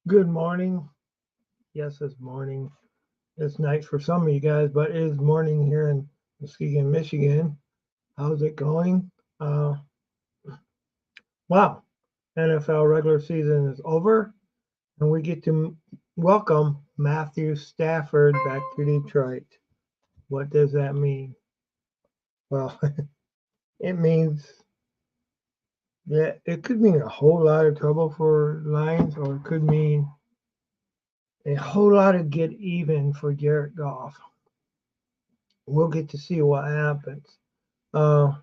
Good morning. Yes, it's morning. It's night for some of you guys, but it is morning here in Muskegon, Michigan. How's it going? Uh, wow. NFL regular season is over, and we get to welcome Matthew Stafford back to Detroit. What does that mean? Well, it means that it could mean a whole lot of trouble for Lions, or it could mean a whole lot of get even for Jared Goff. We'll get to see what happens. Uh,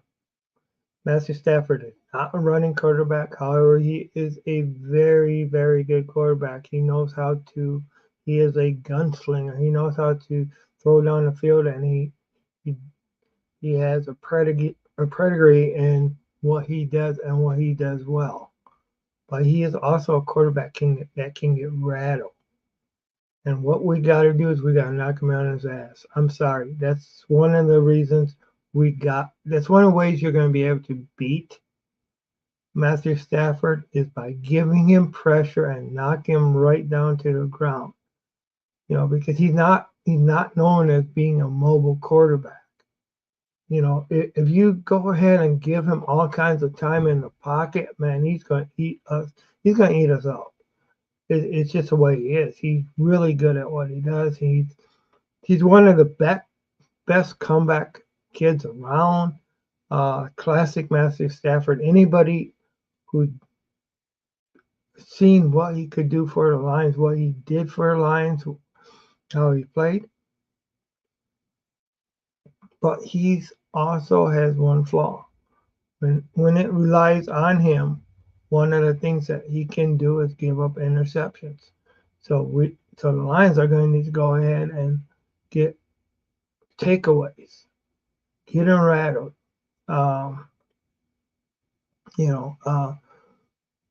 Matthew Stafford is not a running quarterback. However, he is a very, very good quarterback. He is a gunslinger. He knows how to throw down the field, and he, he has a pedigree in what he does and what he does well. But he is also a quarterback that can get rattled. And what we got to do is we got to knock him out of his ass. I'm sorry. That's one of the reasons that's one of the ways you're going to be able to beat Matthew Stafford is by giving him pressure and knock him right down to the ground. Because he's not known as being a mobile quarterback. If you go ahead and give him all kinds of time in the pocket, man, he's going to eat us. He's going to eat us up. It's just the way he is. He's really good at what he does. He's one of the best comeback kids around. Classic Matthew Stafford. Anybody who's seen what he could do for the Lions, what he did for the Lions, how he played, but he's also has one flaw. When it relies on him, one of the things that he can do is give up interceptions. So the Lions are going to need to go ahead and get takeaways, get them rattled, um, you know, uh,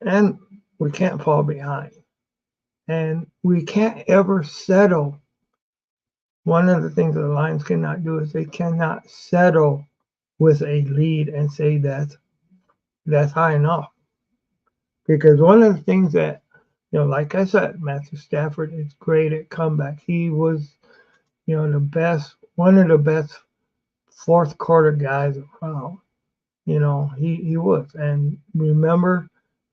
and we can't fall behind, and we can't ever settle. One of the things that the Lions cannot do is they cannot settle with a lead and say that's high enough. Because one of the things that, like I said, Matthew Stafford is great at comeback. He was, one of the best fourth quarter guys around. He was. And remember,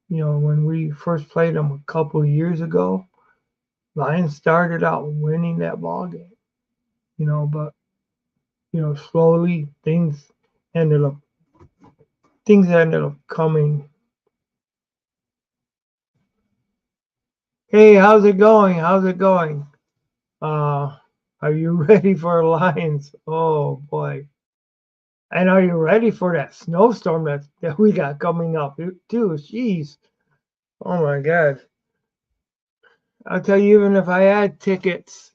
when we first played him a couple of years ago, Lions started out winning that ball game. But slowly ended up things ended up coming. Hey, how's it going? How's it going? Uh, are you ready for Lions? Oh boy. And are you ready for that snowstorm that we got coming up too? Jeez. Oh my God. I'll tell you, even if I had tickets,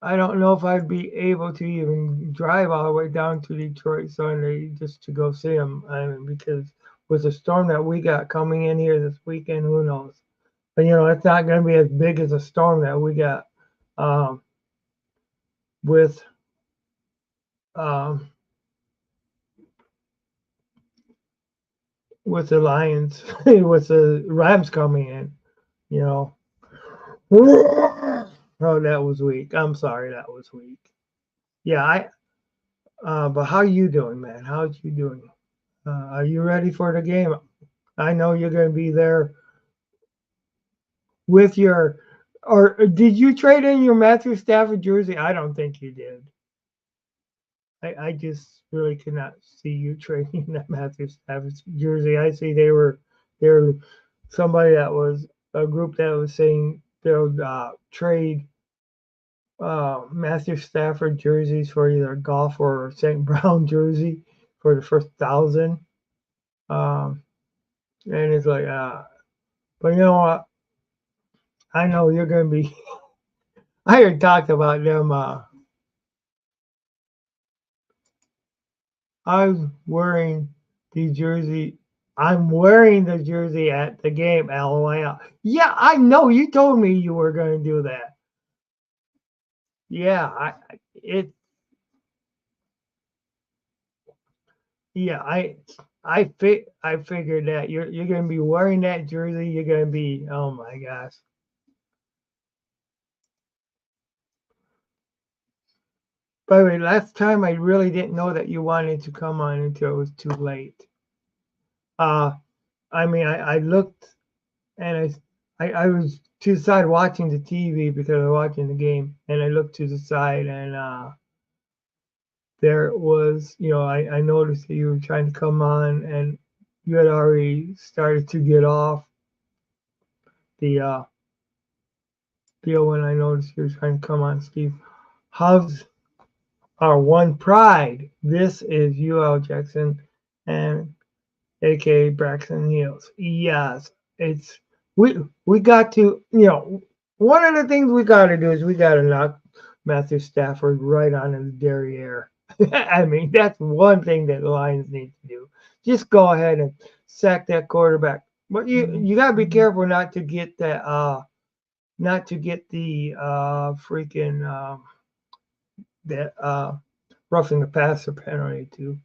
I don't know if I'd be able to even drive all the way down to Detroit Sunday just to go see them. I mean, because with the storm that we got coming in here this weekend, who knows? But it's not going to be as big as a storm that we got um, with um, with the Lions, with the Rams coming in. You know, oh, that was weak. I'm sorry, that was weak. Yeah, I. But how you doing, man? How's you doing? Are you ready for the game? I know you're going to be there with your. Or did you trade in your Matthew Stafford jersey? I don't think you did. I just really could not see you trading that Matthew Stafford jersey. I see they were somebody that was a group that was saying they'll trade Matthew Stafford jerseys for either golf or St. Brown jersey for the first 1,000. Um, and it's like, but you know what? I know you're gonna be. I heard talked about them. I was wearing the jersey. I'm wearing the jersey at the game. LOL. Yeah, I know. You told me you were going to do that. Yeah, it. Yeah, I figured that you're going to be wearing that jersey. You're going to be. Oh my gosh. By the way, last time I really didn't know that you wanted to come on until it was too late. Uh, I mean, I looked and I was to the side watching the TV because I was watching the game, and I looked to the side and there was, I noticed that you were trying to come on and you had already started to get off the deal when I noticed you were trying to come on, Steve. How's our one pride? This is UL Jackson and aka Braxton Hills. Yes, it's we got to, one of the things we got to do is we got to knock Matthew Stafford right on his derriere. I mean, that's one thing that the Lions need to do. Just go ahead and sack that quarterback. But you got to be careful not to get that not to get the freaking that roughing the passer penalty too.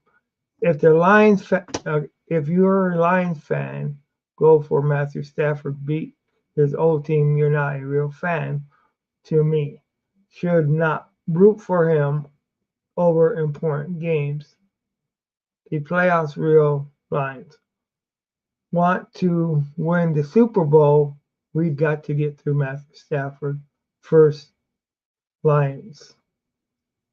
If the if you're a Lions fan, go for Matthew Stafford. Beat his old team. You're not a real fan. To me, should not root for him over important games. The playoffs real Lions want to win the Super Bowl. We've got to get through Matthew Stafford first. Lions.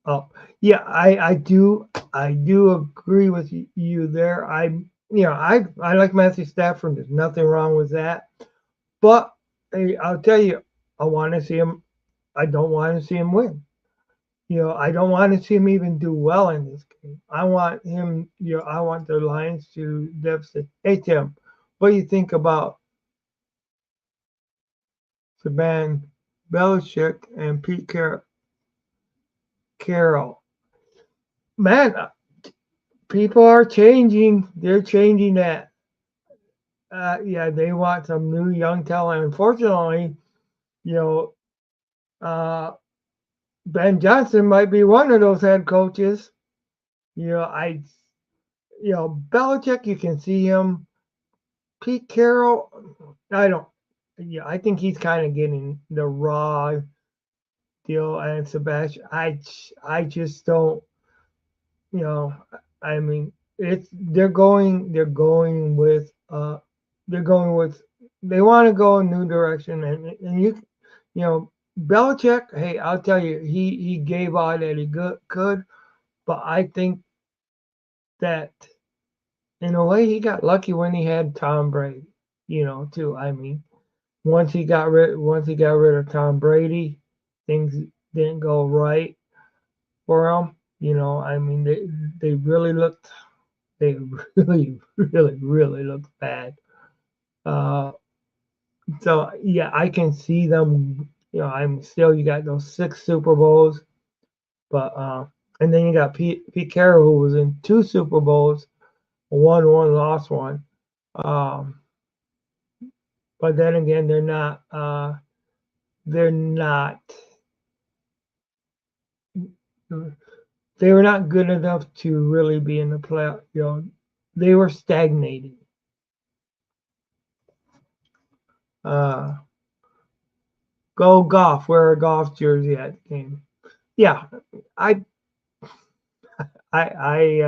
Oh, yeah, I do agree with you there. I like Matthew Stafford. There's nothing wrong with that. But hey, I'll tell you, I want to see him. I don't want to see him win. I don't want to see him even do well in this game. I want him. I want the Lions to deficit. Hey Tim, what do you think about Saban Belichick and Pete Carroll? Man, people are changing. They're changing that. Yeah, they want some new young talent. Unfortunately, you know, uh, Ben Johnson might be one of those head coaches. You know, I, Belichick, you can see him. Pete Carroll, I don't. Yeah, I think he's kind of getting the raw deal. And Sebastian, I just don't. You know, I mean, they're going with, they want to go a new direction, and you know, Belichick. Hey, I'll tell you, he gave all that he could, but I think that in a way he got lucky when he had Tom Brady. Too. I mean, once he got rid of Tom Brady, things didn't go right for him. I mean, they really looked they really, really, really looked bad. Uh, so yeah, I can see them. I'm still, you got those 6 Super Bowls, but and then you got Pete Carroll, who was in 2 Super Bowls, won one, lost one. Um, but then again, they're not they were not good enough to really be in the playoff. They were stagnating. Uh, Go golf. Wear a golf jersey at the game. Yeah, I I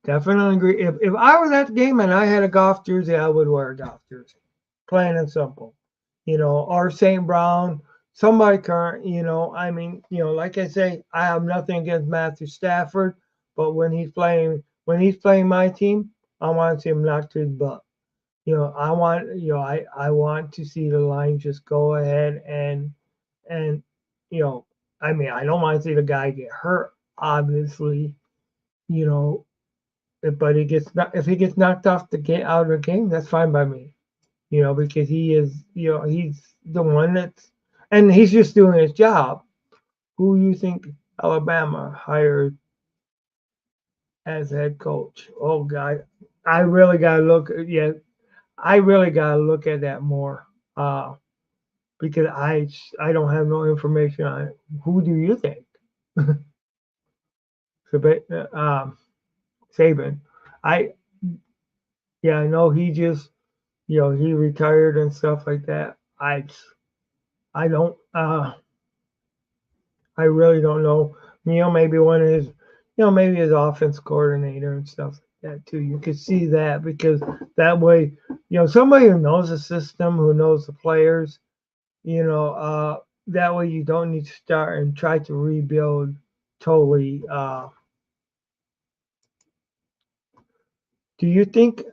definitely agree. If I was at the game and I had a golf jersey, I would wear a golf jersey. Plain and simple. Or St. Brown, somebody current. I mean, like I say, I have nothing against Matthew Stafford, but when he's playing my team, I want to see him knock to his butt. I want to see the line just go ahead and you know, I mean, I don't want to see the guy get hurt, obviously, you know, but if he gets knocked off the game out of the game, that's fine by me, because he's the one and he's just doing his job. Who you think Alabama hired as head coach? Oh God, I really gotta look. Yeah, I really gotta look at that more. Because I don't have no information on it. Who do you think? Saban. I Yeah, I know he just he retired and stuff like that. I don't I really don't know. Maybe one of his, maybe his offense coordinator and stuff like that too. You could see that because that way, somebody who knows the system, who knows the players, that way you don't need to start and try to rebuild totally. Do you think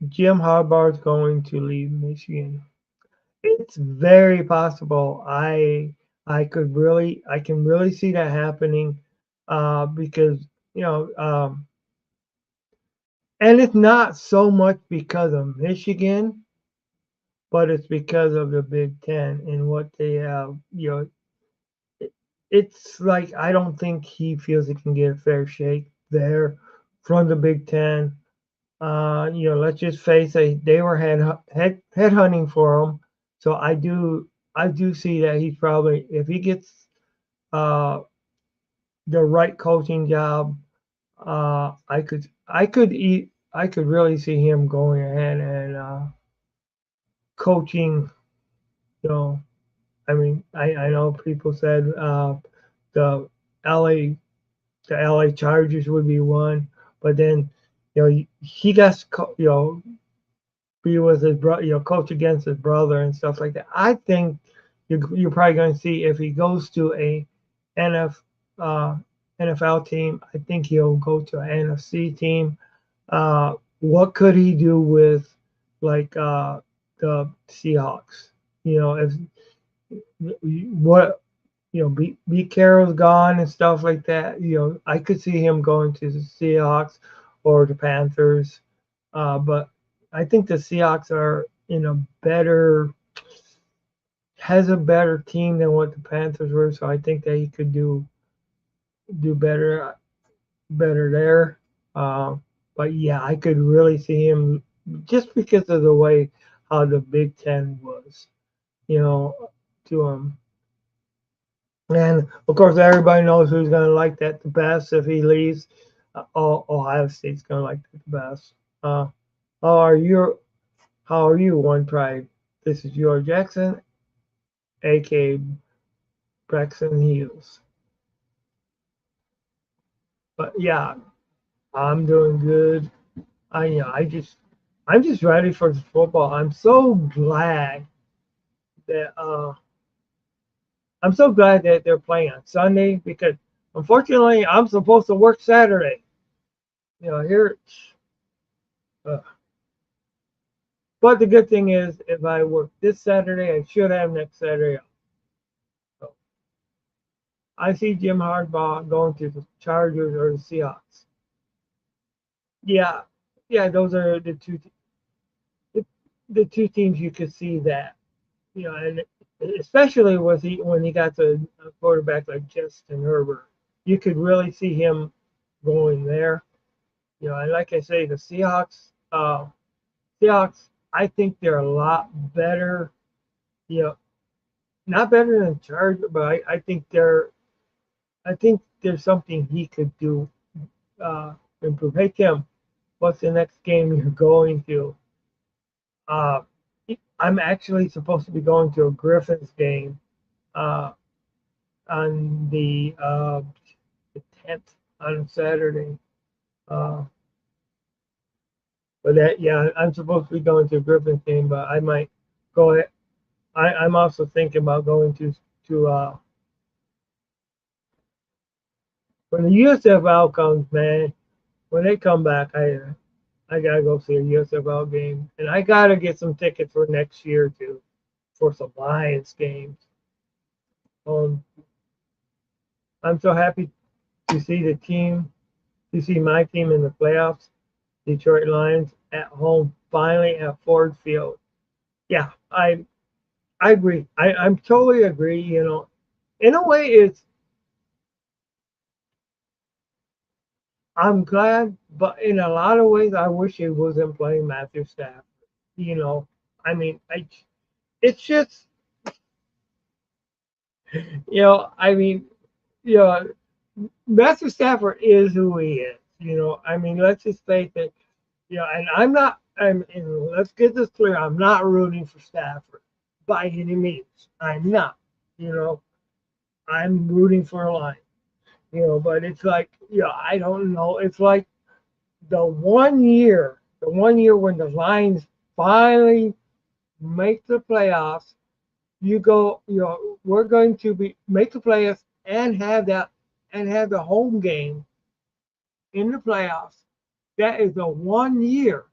Jim Harbaugh is going to leave Michigan? It's very possible. I can really see that happening, because you know, and it's not so much because of Michigan, but it's because of the Big Ten and what they have. It's like I don't think he feels he can get a fair shake there from the Big Ten. Let's just face it, they were head hunting for him. So I do see that he's probably, if he gets uh, the right coaching job, I could really see him going ahead and coaching. You know, I know people said the LA the LA Chargers would be one, but then he got be with his brother, coach against his brother and stuff like that. I think you're probably going to see if he goes to a NF, uh, NFL team. I think he'll go to an NFC team. What could he do with like the Seahawks? If what B Carroll's gone and stuff like that. I could see him going to the Seahawks or the Panthers. But I think the Seahawks are in a better has a better team than what the Panthers were, so I think that he could do better there. But yeah, I could really see him just because of the way how the Big Ten was, you know, to him. And of course, everybody knows who's going to like that the best if he leaves. Ohio State's going to like that the best. Uh, how are you? How are you, One Pride? This is George Jackson, aka Braxton Heels. But yeah, I'm doing good. I'm just ready for the football. That I'm so glad that they're playing on Sunday because unfortunately I'm supposed to work Saturday. Here. Uh, but the good thing is, if I work this Saturday, I should have next Saturday off. So I see Jim Harbaugh going to the Chargers or the Seahawks. Yeah, yeah, those are the, the two teams you could see that. And especially when he got to a quarterback like Justin Herbert, you could really see him going there. And like I say, the Seahawks, I think they're a lot better. You know, not better than Chargers, but I think there's something he could do improve. Hey Tim, what's the next game you're going to? Uh, I'm actually supposed to be going to a Griffins game uh, on the 10th on Saturday. Uh, but that yeah, I'm supposed to be going to a Griffins game, but I might go ahead. I'm also thinking about going to when the USFL comes, man. When they come back, I gotta go see a USFL game, and I gotta get some tickets for next year too, for some Lions games. Um, I'm so happy to see my team in the playoffs, Detroit Lions at home finally at Ford Field. Yeah, I agree. I'm totally agree. In a way, I'm glad, but in a lot of ways, I wish he wasn't playing Matthew Stafford. You know, I mean, it's just, I mean, you know, Matthew Stafford is who he is. I mean, let's just face it. And I'm not. And let's get this clear. I'm not rooting for Stafford by any means. I'm not. You know, I'm rooting for a Lions. But it's like, I don't know. It's like the one year when the Lions finally make the playoffs, we're going to be make the playoffs and have the home game in the playoffs. That is the one year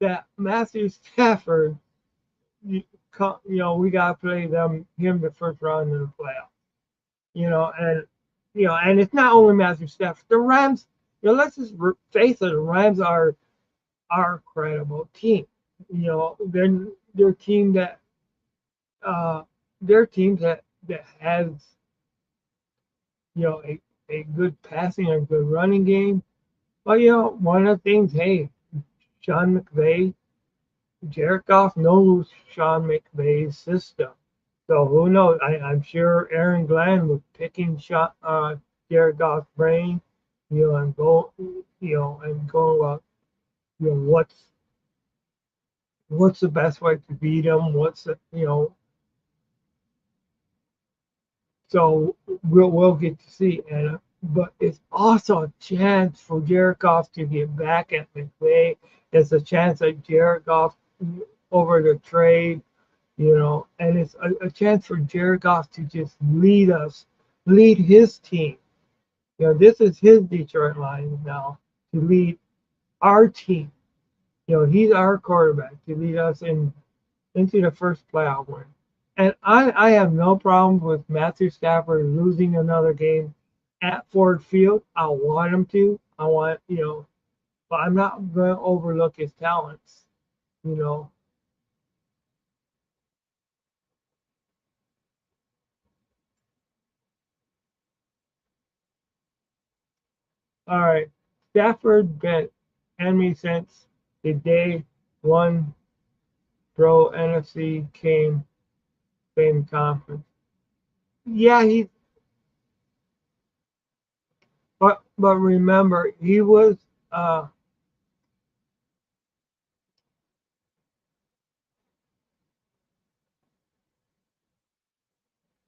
that Matthew Stafford, we got to play him the first round in the playoffs. And and it's not only Matthew Stafford. The Rams, let's just face it, the Rams are a credible team. They're a team that uh they're teams that has a good passing and good running game. But one of the things, hey, Sean McVay, Jared Goff knows Sean McVay's system. So who knows? I'm sure Aaron Glenn was picking Jared Goff's brain, and go about, what's the best way to beat him? So we'll get to see. But it's also a chance for Jared Goff to get back at McVay. It's a chance that Jared Goff over the trade, and it's a chance for Jared Goff to just lead his team. This is his Detroit Lions now to lead our team. He's our quarterback to lead us into the first playoff win. And I have no problem with Matthew Stafford losing another game at Ford Field. I want him to. But I'm not going to overlook his talents. You know. All right. Stafford been enemy since the day one pro NFC came conference. Yeah, but remember he was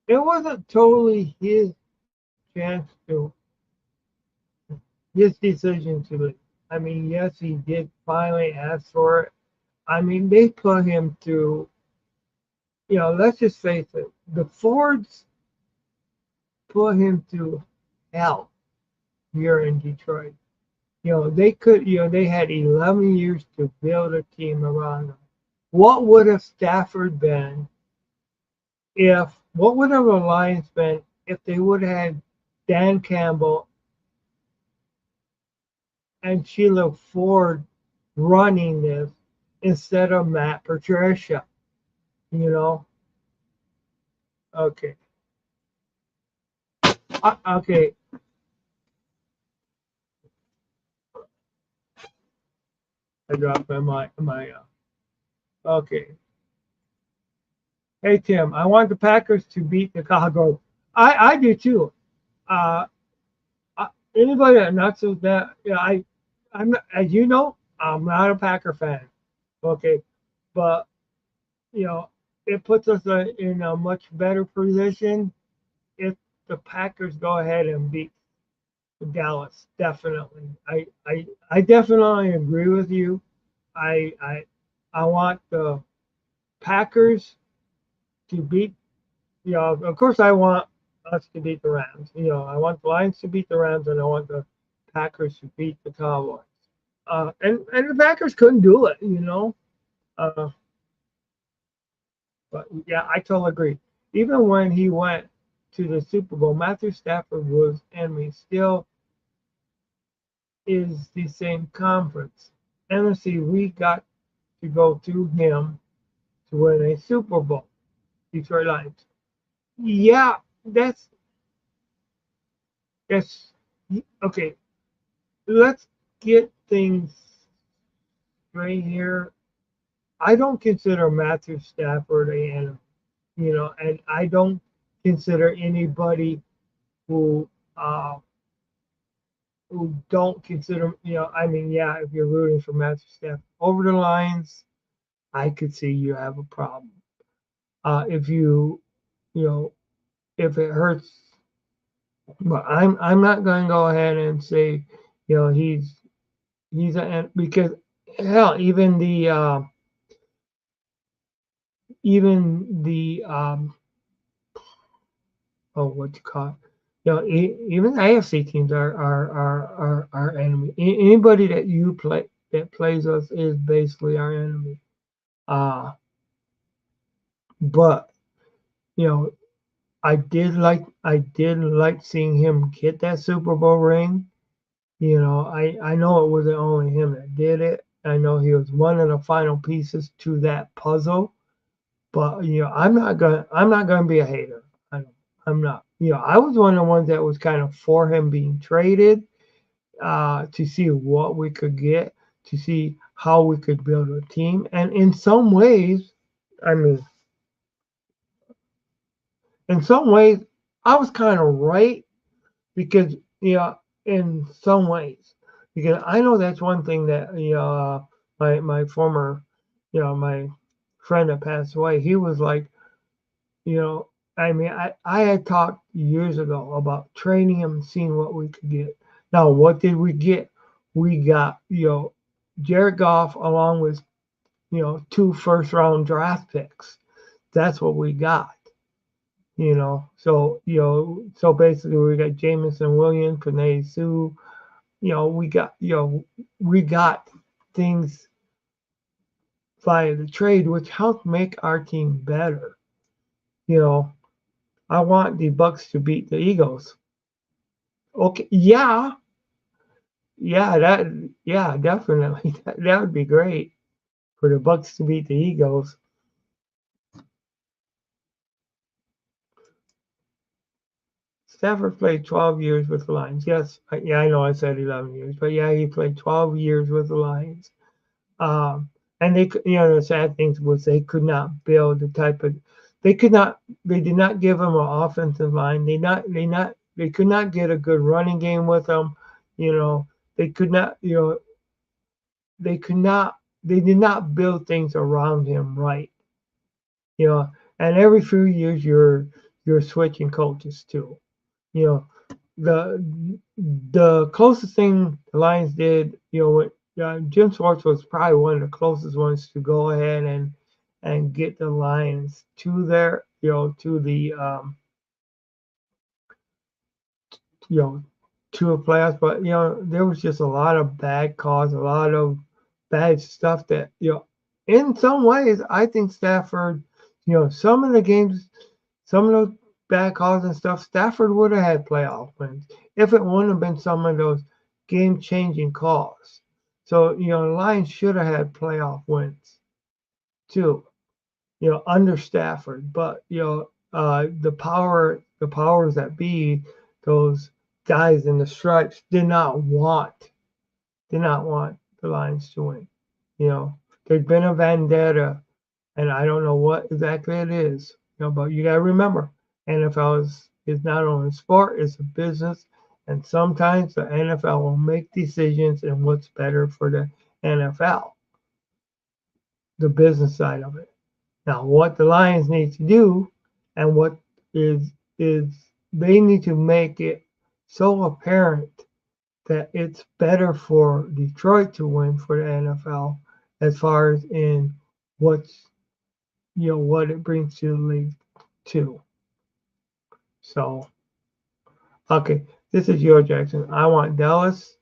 it wasn't totally chance to his decision to leave. I mean, yes, he did finally ask for it. I mean, they put him through. Let's just face it. The Fords put him through hell here in Detroit. They had 11 years to build a team around him. What would have Stafford been what would have the Lions been if they would have had Dan Campbell and Sheila Ford running this instead of Matt Patricia? You know? Okay. Okay. I dropped my. Okay. Hey Tim, I want the Packers to beat the Cowboys. I do too. Uh, Anybody that knocks with that, I'm not, as you know, I'm not a Packer fan. Okay, but you know, it puts us in a much better position if the Packers go ahead and beat Dallas. Definitely, I definitely agree with you. I I I want the Packers to beat. Of course, I want us to beat the Rams. I want the Lions to beat the Rams, and I want the Packers to beat the Cowboys. And the Packers couldn't do it. Uh, but yeah, I totally agree. Even when he went to the Super Bowl, Matthew Stafford was enemy still is the same conference. NFC, we got to go through him to win a Super Bowl. Detroit Lions. Yeah, that's okay. Let's get things straight here. I don't consider Matthew Stafford a enemy, and I don't consider anybody who uh, who don't consider, I mean, yeah, if you're rooting for Matthew Stafford over the Lions, I could see you have a problem. If you know, if it hurts, but I'm not going to go ahead and say, he's because hell, even the oh, what you call it? Even the AFC teams are enemy. Anybody that you play that plays us is basically our enemy. Uh, but you know, I did like seeing him get that Super Bowl ring. I know it wasn't only him that did it. I know he was one of the final pieces to that puzzle. But I'm not gonna be a hater. I'm not. I was one of the ones that was kind of for him being traded, to see what we could get, to see how we could build a team. And in some ways, I mean, in some ways, I was kind of right because in some ways, because I know that's one thing that my former, my friend that passed away, he was like, you know, I mean, I had talked years ago about training him and seeing what we could get. Now, what did we get? We got, Jared Goff along with, two first round draft picks. That's what we got, So basically we got Jamison Williams, Panay Sue, we got things via the trade, which helped make our team better. You know, I want the Bucks to beat the Eagles. Okay, yeah, definitely. That would be great for the Bucks to beat the Eagles. Stafford played 12 years with the Lions. Yes, yeah, I know I said 11 years, but yeah, he played 12 years with the Lions. And the sad thing was they could not build the type of, they did not give him an offensive line. They could not get a good running game with him. You know, they could not, they could not, they did not build things around him right. You know, and every few years you're switching coaches too. You know, the closest thing the Lions did, Jim Schwartz was probably one of the closest ones to go ahead and get the Lions to their, to the you know, to a playoffs. But there was just a lot of bad calls, a lot of bad stuff that in some ways, I think Stafford, some of the games, some of those bad calls and stuff, Stafford would have had playoff wins if it wouldn't have been some of those game-changing calls. So the Lions should have had playoff wins too, under Stafford. But the powers that be, those guys in the stripes did not want the Lions to win. There's been a vendetta, and I don't know what exactly it is. But you gotta remember, NFL is not only a sport, it's a business, and sometimes the NFL will make decisions in what's better for the NFL, the business side of it. Now, what the Lions need to do, and what is they need to make it so apparent that it's better for Detroit to win for the NFL as far as in what's what it brings to the league too. So okay, this is Euro Jackson. I want Dallas,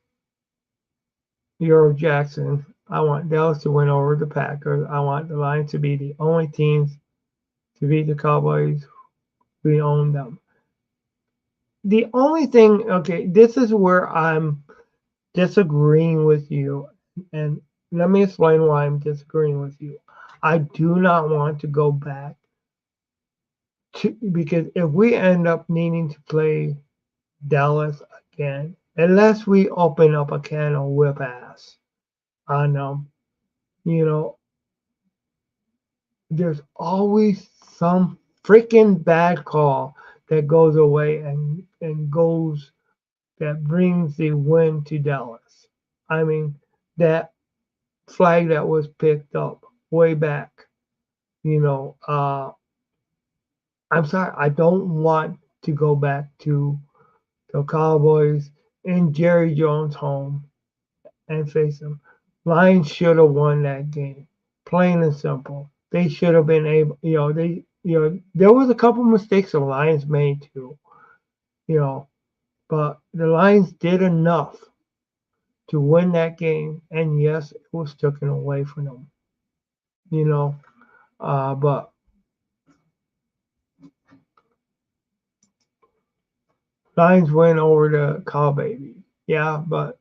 Euro Jackson. I want Dallas to win over the Packers. I want the Lions to be the only teams to beat the Cowboys. We own them. The only thing, okay, this is where I'm disagreeing with you, and let me explain why I'm disagreeing with you. I do not want to go back to, because if we end up needing to play Dallas again, unless we open up a can of whip ass on them, you know, there's always some freaking bad call that goes away and goes that brings the win to Dallas. I mean, that flag that was picked up way back, I'm sorry, I don't want to go back to the Cowboys in Jerry Jones' home and face them. Lions should have won that game, plain and simple. They should have been able, there was a couple mistakes the Lions made too, you know, but the Lions did enough to win that game, and yes, it was taken away from them, you know, but Lions win over the Cowboys. Yeah, but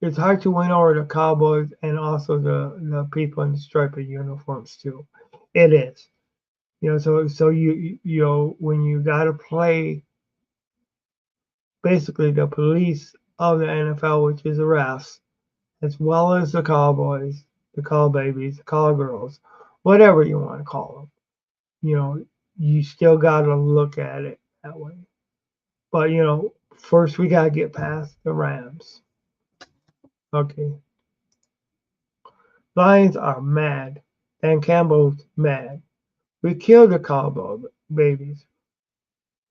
it's hard to win over the Cowboys and also the people in the striped uniforms too. It is. So when you gotta play basically the police of the NFL, which is the refs, as well as the Cowboys, the Call Babies, the Call Girls, whatever you want to call them. You still gotta look at it that way. But first we gotta get past the Rams. Okay. Lions are mad. Dan Campbell's mad. We killed the Cowboy Babies.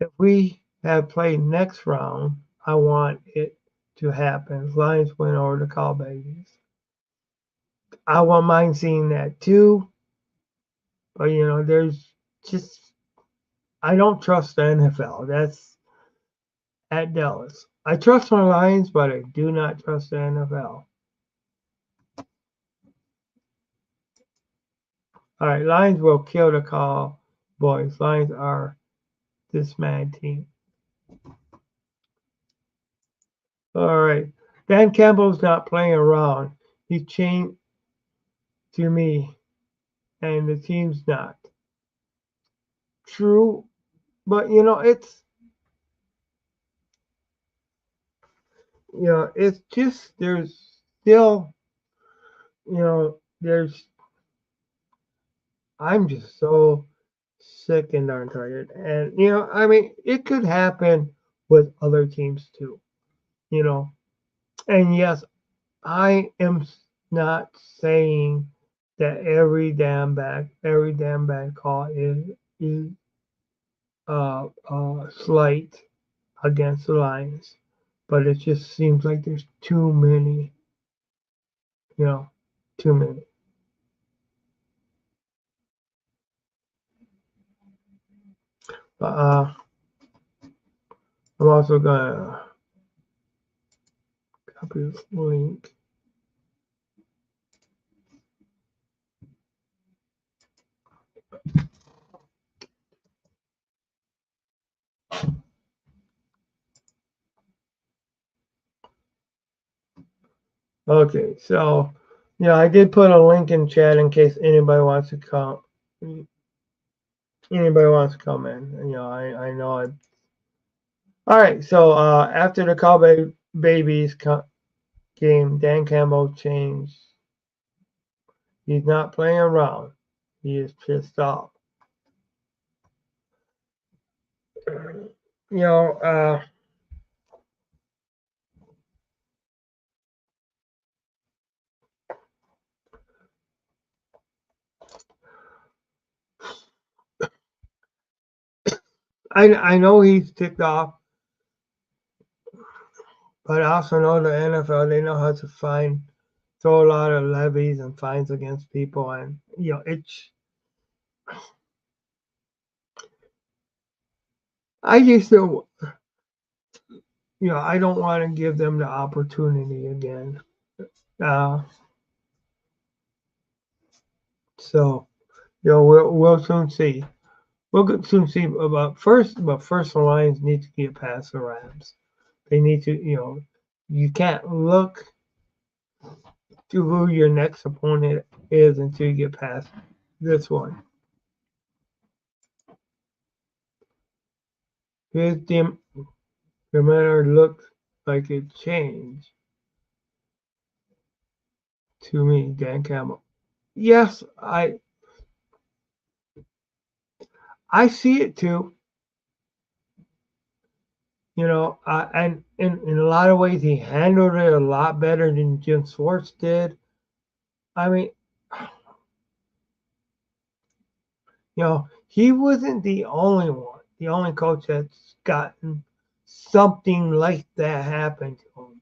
If we have played next round, I want it to happen. Lions win over the Call Babies. I wouldn't mind seeing that too. But there's just I don't trust the NFL. That's at Dallas. I trust my Lions, but I do not trust the NFL. All right, Lions will kill the Cowboys. Lions are this mad team. All right, Dan Campbell's not playing around. He changed to me, and the team's not. True, but it's just there's still there's I'm just so sick and darn tired, and I mean it could happen with other teams too, you know, and yes, I am not saying that every damn bad call is slight against the Lions, but it just seems like there's too many, you know, too many. But I'm also gonna copy this link. Okay, so I did put a link in chat in case anybody wants to come. Anybody wants to come in? I know I. All right, so after the Cowboy Babies game, Dan Campbell changed. He's not playing around. He is pissed off. You know, I know he's ticked off, but I also know the NFL, they know how to throw a lot of levies and fines against people, and it's. I just don't. I don't want to give them the opportunity again. Uh, so we'll soon see. We'll soon see. But first the Lions need to get past the Rams. They need to. You can't look to who your next opponent is until you get past this one. His demeanor looks like it changed to me, Dan Campbell. Yes, I see it too. And in a lot of ways, he handled it a lot better than Jim Schwartz did. I mean, he wasn't the only one. the only coach that's gotten something like that happen to him.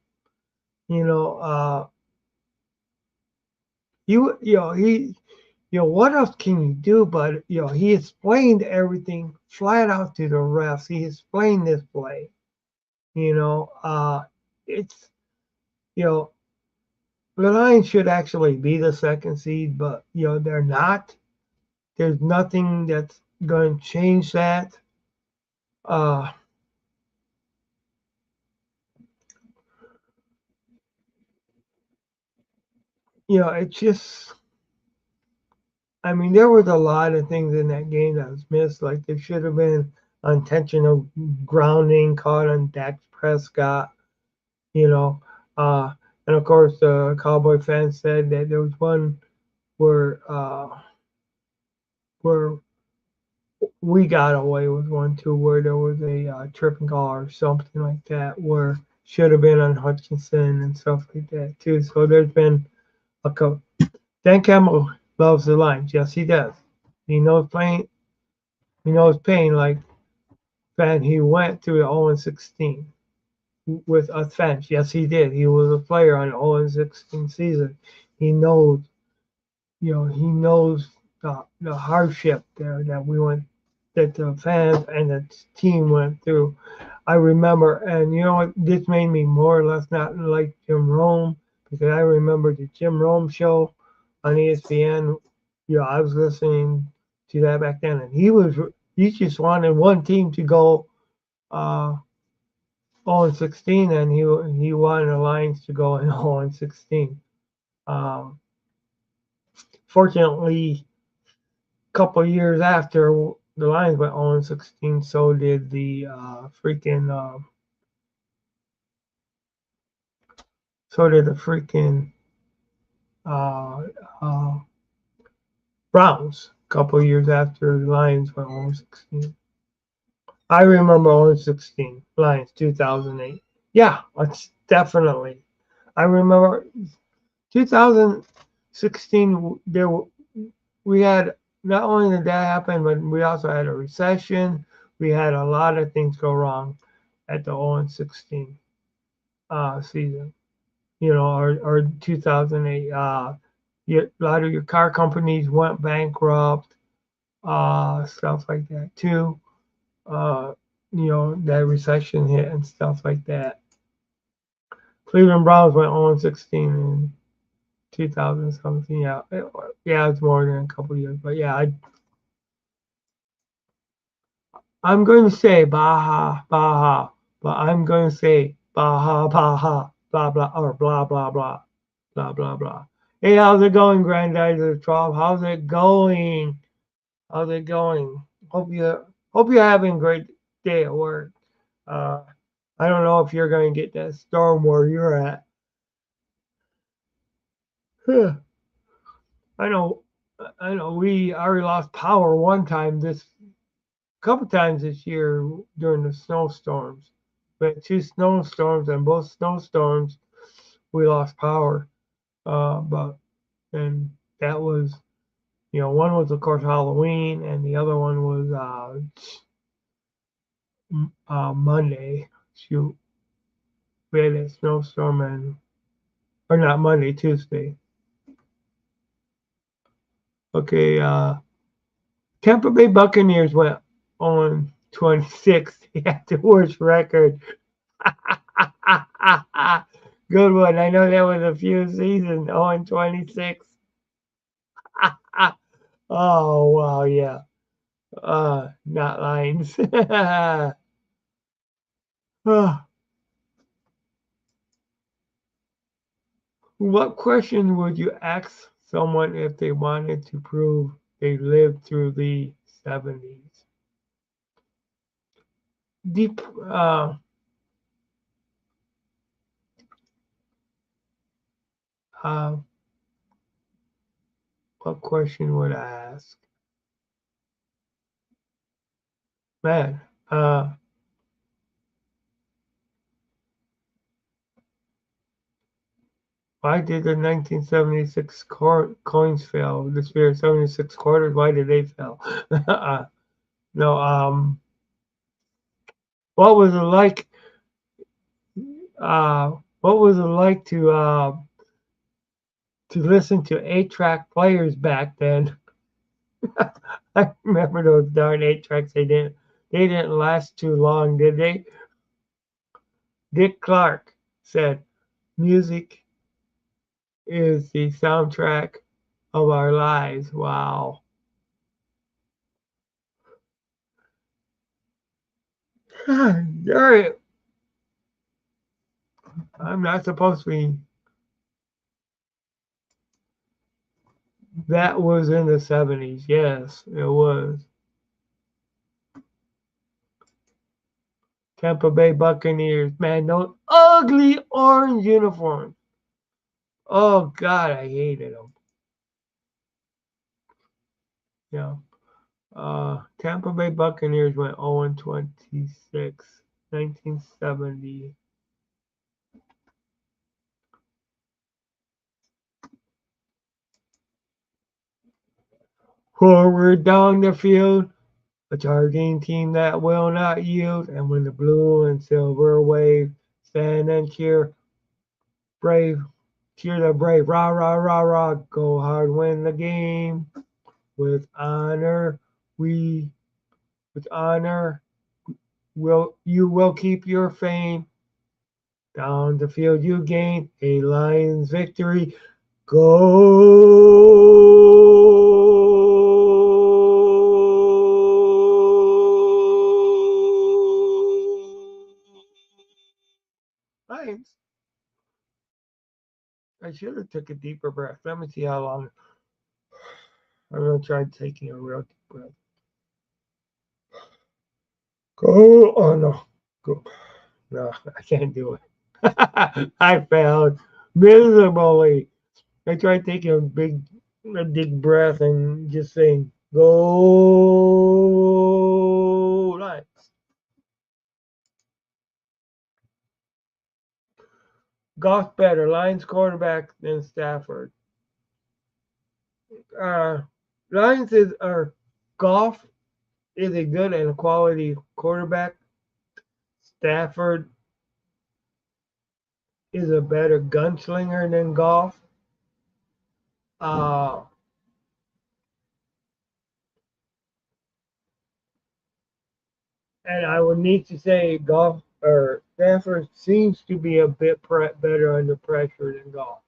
You know, he what else can you do? But he explained everything flat out to the refs. He explained this play. It's you know the Lions should actually be the second seed, but they're not. There's nothing that's going to change that. Uh, it's just. I mean, there was a lot of things in that game that was missed. Like there should have been intentional grounding caught on Dak Prescott. You know, uh, and of course the Cowboy fans said that there was one where where we got away with one too, where there was a tripping call or something like that, where should have been on Hutchinson and stuff like that too. So there's been a couple. Dan Campbell loves the Lions. Yes, he does. He knows playing. He knows pain. Like fan, he went through the 0-16 with a fence. Yes, he did. He was a player on the 0-16 season. He knows. He knows the hardship there that we went, that the fans and the team went through. I remember, and you know what, this made me more or less not like Jim Rome, because I remember the Jim Rome show on ESPN. I was listening to that back then, and he just wanted one team to go 0-16, and he wanted the Lions to go in 0-16. Um, Fortunately, couple of years after the Lions went 0-16, so did the freaking uh, uh, Browns. A couple of years after the Lions went 0-16. I remember 0-16 Lions 2008. Yeah, that's definitely. I remember 2016. We had, not only did that happen, but we also had a recession. We had a lot of things go wrong at the 0-16 season. Or 2008. A lot of your car companies went bankrupt, stuff like that too. Uh, that recession hit and stuff like that. Cleveland Browns went 0-16 in 2017. Yeah, it's more than a couple of years, but yeah, I'm going to say Baja, Baja, but I'm going to say Baja, Baja, blah, blah, or blah, blah, blah, blah, blah, blah. Hey, how's it going, Granddaddy the 12? How's it going? How's it going? Hope you're having a great day at work. Uh, I don't know if you're going to get that storm where you're at. I know, I know. We already lost power one time this couple times this year during the snowstorms. We had two snowstorms, and both snowstorms we lost power. But and that was, one was of course Halloween, and the other one was Monday. Shoot, we had a snowstorm, or not Monday, Tuesday. Okay, Tampa Bay Buccaneers went on 26. They had the worst record. Good one. I know that was a few seasons. 0-26. Oh wow, yeah. Not lines. What question would you ask someone if they wanted to prove they lived through the 70s? Deep. Uh, what question would I ask? Man, why did the 1976 coins fail? The sphere 76 quarters, why did they fail? No, what was it like? What was it like to listen to 8-track players back then? I remember those darn 8-tracks. They didn't last too long, did they? Dick Clark said, "Music is the soundtrack of our lives." Wow. All right. I'm not supposed to be. That was in the 70s. Yes, it was. Tampa Bay Buccaneers. Man, those ugly orange uniforms. Oh, God, I hated them. Yeah. Tampa Bay Buccaneers went 0-26, 1970. Forward down the field, a charging team that will not yield. And when the blue and silver wave, stand and cheer, brave, cheer the brave, rah, rah, rah, rah, go hard, win the game. With honor, we, with honor, you will keep your fame. Down the field you gain a Lions victory. Go Lions. I should have took a deeper breath. Let me see how long. I'm gonna try taking a real deep breath. Go. Oh no. Go. No, I can't do it. I failed miserably. I tried taking a deep breath and just saying, "Go Lions." Goff better, Lions quarterback than Stafford. Uh, Lions is or Goff is a good and quality quarterback. Stafford is a better gunslinger than Goff. Uh, and I would need to say Goff or Stafford seems to be a bit better under pressure than Goff.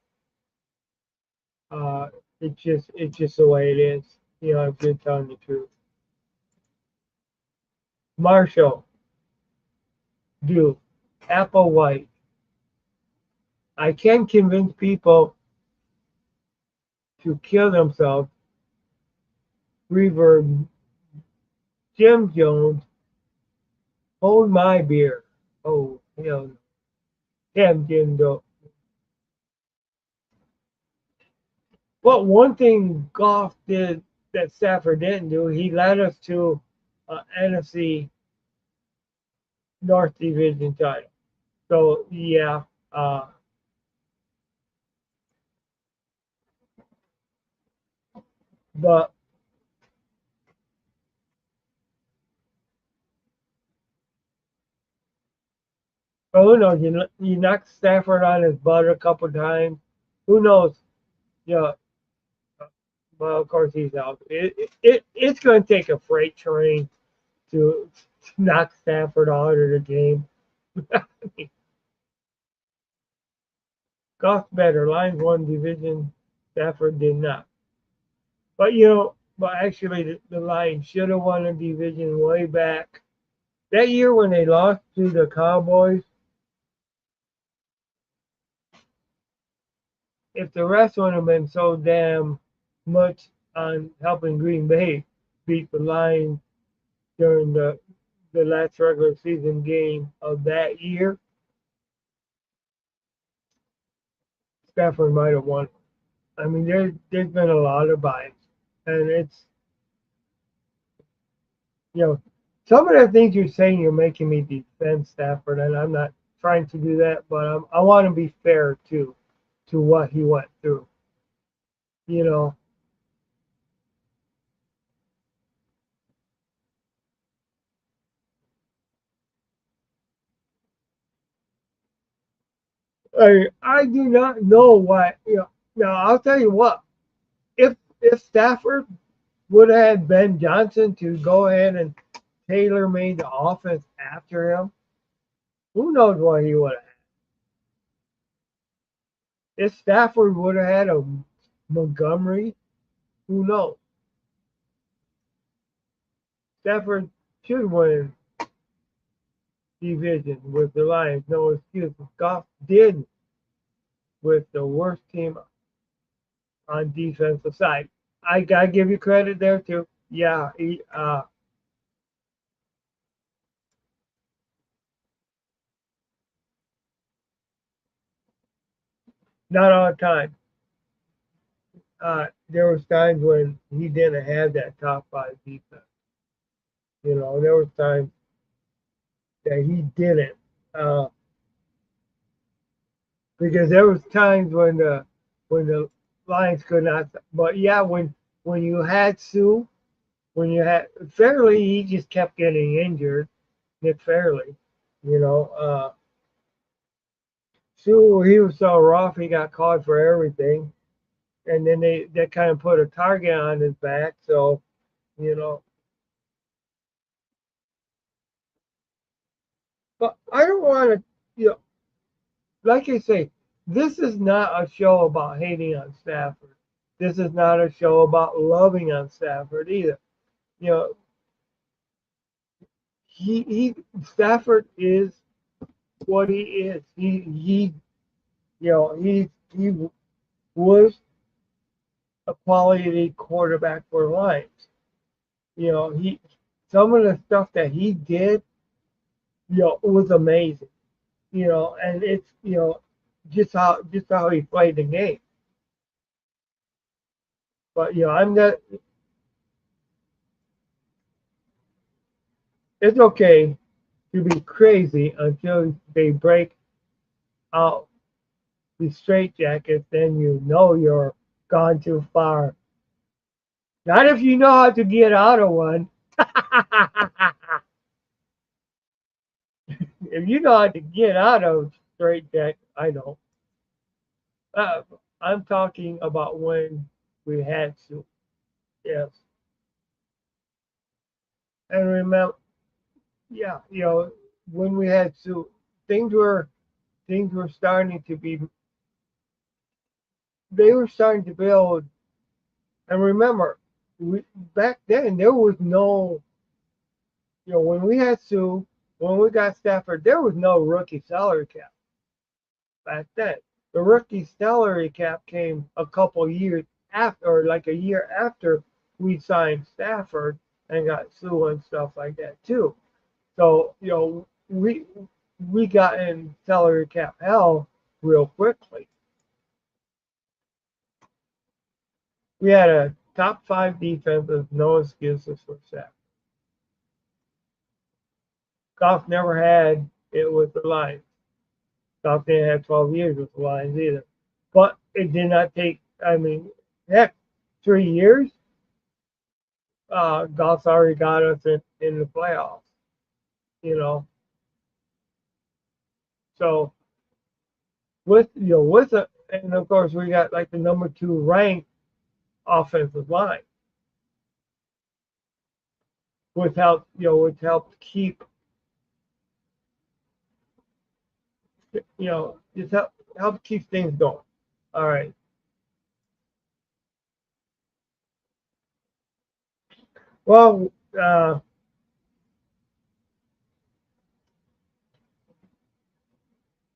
Uh, it's just the way it is. You know, if you're telling the truth. Marshall, Duke, Applewhite. I can convince people to kill themselves. Reverb, Jim Jones, hold my beer. Oh, you know, Jim Jones. But one thing Goff did that Stafford didn't do, he led us to NFC North Division title. So yeah, but who knows? You knocked Stafford on his butt a couple times. Who knows? Yeah. Well, of course he's out. It's going to take a freight train to knock Stafford out of the game. Goff better. Lions won division. Stafford did not. But but actually the Lions should have won a division way back. That year when they lost to the Cowboys, if the rest would have been so damn much on helping Green Bay beat the Lions during the last regular season game of that year, Stafford might have won. I mean, there's been a lot of bias, and it's you know some of the things you're saying you're making me defend Stafford, and I'm not trying to do that, but I want to be fair too to what he went through. You know, I do not know why. Now I'll tell you what. If Stafford would have had Ben Johnson to go ahead and tailor made the offense after him, who knows what he would have had. If Stafford would have had a Montgomery, who knows? Stafford should win division with the Lions. No excuse. Goff did with the worst team on defensive side. I gotta give you credit there too. Yeah, not all the time. There was times when he didn't have that top five defense. There was times that he didn't, uh, because there was times when the Lions could not. But yeah, when you had Sue, when you had Fairley, he just kept getting injured. Nick Fairley, you know, Sue, he was so rough, he got caught for everything, and then they kind of put a target on his back. So you know, but I don't want to, like I say, this is not a show about hating on Stafford. This is not a show about loving on Stafford either. You know, he Stafford is what he is. He was a quality quarterback for the Lions. He some of the stuff that he did, was amazing. And it's just how he played the game. But I'm not. It's okay to be crazy until they break out the straitjackets. Then you're gone too far. Not if you know how to get out of one. If you know how to get out of straitjacket, I don't. Uh, I'm talking about when we had to. Yes, and remember, yeah, when we had to, things were things were starting to be. They were starting to build. And remember, back then there was no, when we had Sue, when we got Stafford, there was no rookie salary cap back then. The rookie salary cap came a couple years after, or like a year after we signed Stafford and got Sue and stuff like that too. So we got in salary cap hell real quickly. We had a top five defense with no excuses for Stafford. Goff never had it with the Lions. Goff didn't have 12 years with the Lions either. But it did not take, I mean, heck, 3 years. Goff's already got us in the playoffs, you know. So with it, and of course we got like the number two ranked offensive line, which helped keep, just help keep things going. All right. Well,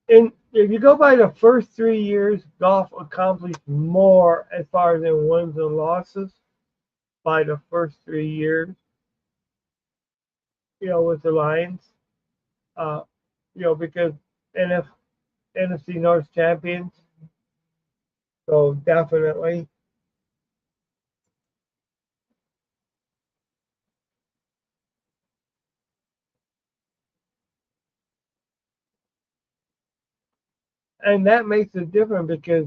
and if you go by the first 3 years, Goff accomplished more as far as in wins and losses by the first 3 years, with the Lions. Uh, because NF, NFC North champions, so definitely. And that makes it different because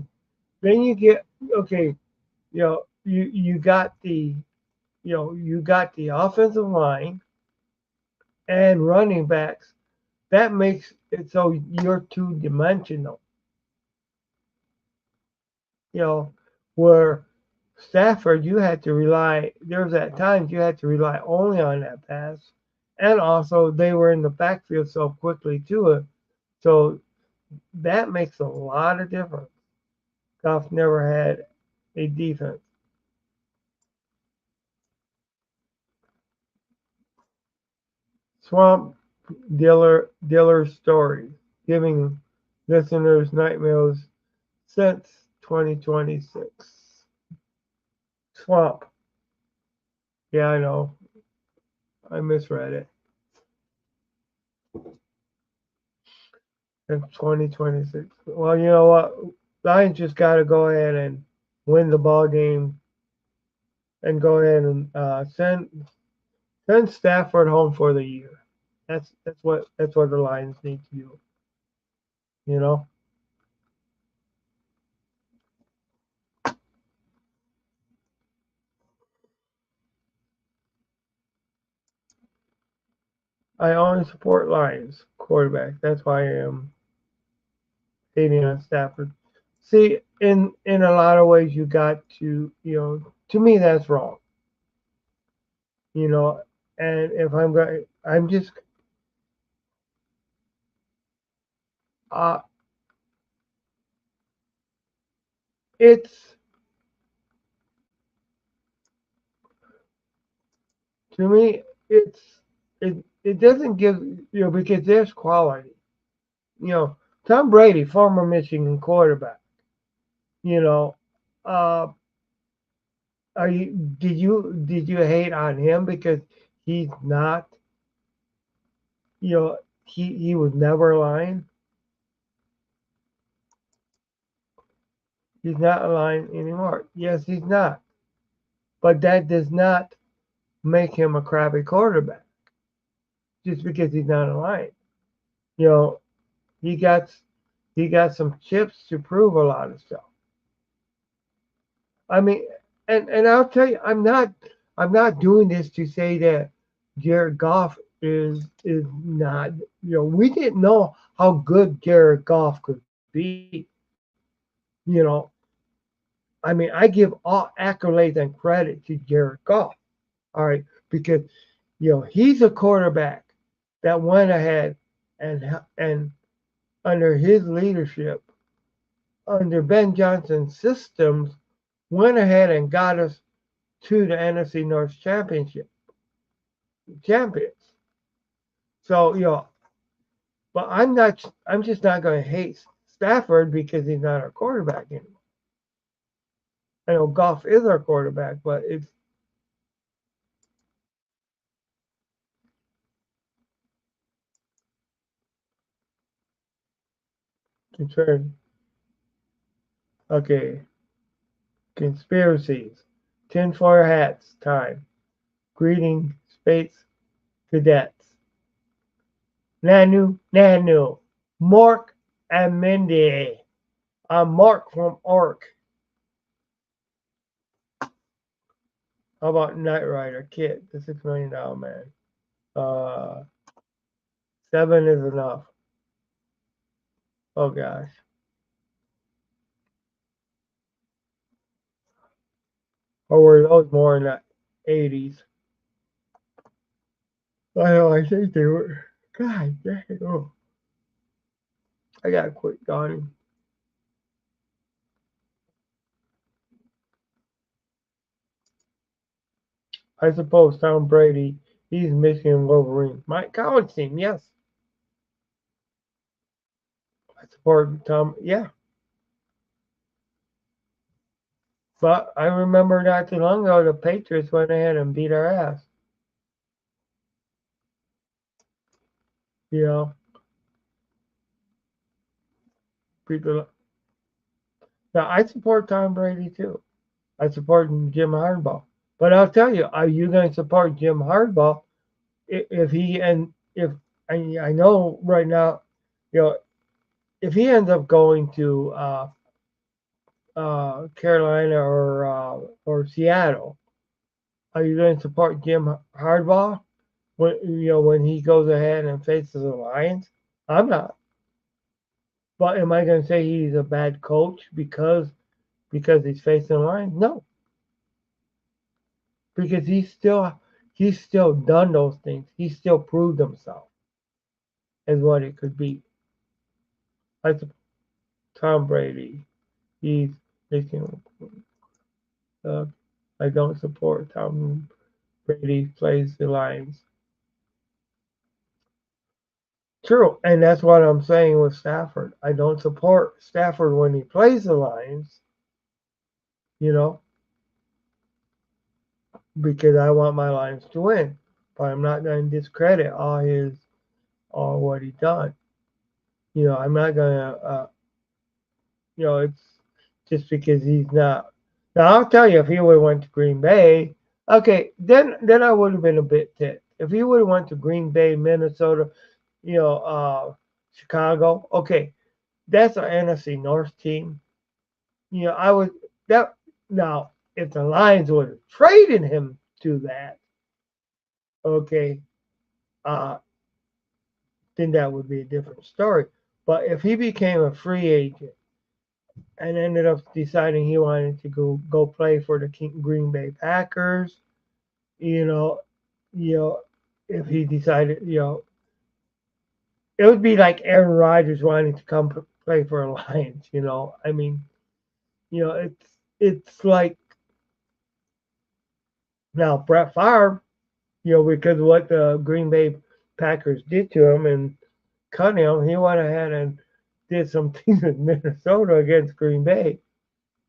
then you get, okay, you got the offensive line and running backs. That makes it so you're two dimensional. you know, where Stafford, you had to rely, there was at times you had to rely only on that pass. And also, they were in the backfield so quickly, too. So that makes a lot of difference. Goff never had a defense. Swamp Diller story, giving listeners nightmares since 2026. Swamp. Yeah, I know. I misread it. In 2026. Well, you know what? Lions just got to go ahead and win the ball game and go ahead and send Stafford home for the year. That's what the Lions need to do. You know, I only support Lions quarterback. That's why I am hating on Stafford. See, in a lot of ways, you got to, to me that's wrong. You know, and if I'm going, I'm just, uh, it's to me, it doesn't give, because there's quality. You know, Tom Brady, former Michigan quarterback. You know, uh, did you hate on him because he's not, he was never lying. He's not lying anymore. Yes, he's not. But that does not make him a crappy quarterback just because he's not lying. You know, he got he got some chips to prove a lot of stuff. I mean, and I'll tell you, I'm not doing this to say that Jared Goff is not. We didn't know how good Jared Goff could be. You know, I mean, I give all accolades and credit to Jared Goff. All right, because he's a quarterback that went ahead and under his leadership, under Ben Johnson's systems, went ahead and got us to the NFC North Championship champions. So but I'm not. I'm just not going to hate Stafford because he's not our quarterback anymore. I know Goff is our quarterback, but it's concerned. Okay, conspiracies, tinfoil hats time. Greeting space cadets. Nanu, Mark and Mindy. I'm Mark from Ark. How about Knight Rider, Kid, the $6 million man? Uh, 7 is enough. Oh gosh. Or were those more in the 80s? I know, I think they were. God dang. Oh, I gotta quit yawning. I suppose Tom Brady, he's Michigan Wolverine. My college team, yes. I support Tom, yeah. But I remember not too long ago the Patriots went ahead and beat our ass. You know, beat the. Now I support Tom Brady too. I support Jim Harbaugh. But I'll tell you, are you going to support Jim Harbaugh if he and if I know right now, you know, if he ends up going to Carolina or Seattle, are you going to support Jim Harbaugh when he goes ahead and faces the Lions? I'm not. But am I going to say he's a bad coach because because he's facing the Lions? No, because he's still done those things. He still proved himself as what it could be. Like Tom Brady, he's making. Uh, I don't support Tom Brady plays the Lions. True, and that's what I'm saying with Stafford. I don't support Stafford when he plays the Lions, you know, because I want my Lions to win. But I'm not going to discredit all what he done. I'm not going to, it's just because he's not. Now I'll tell you, if he would have went to Green Bay, okay, then I would have been a bit ticked. If he would have went to Green Bay, Minnesota, Chicago, okay, that's an NFC North team. I would that now if the Lions would have traded him to that, okay, uh, then that would be a different story. But if he became a free agent and ended up deciding he wanted to go play for the Green Bay Packers, you know, you know, if he decided, it would be like Aaron Rodgers wanting to come play for a Lions. I mean, it's like now Brett Favre, because of what the Green Bay Packers did to him and cut him, he went ahead and did some things in Minnesota against Green Bay,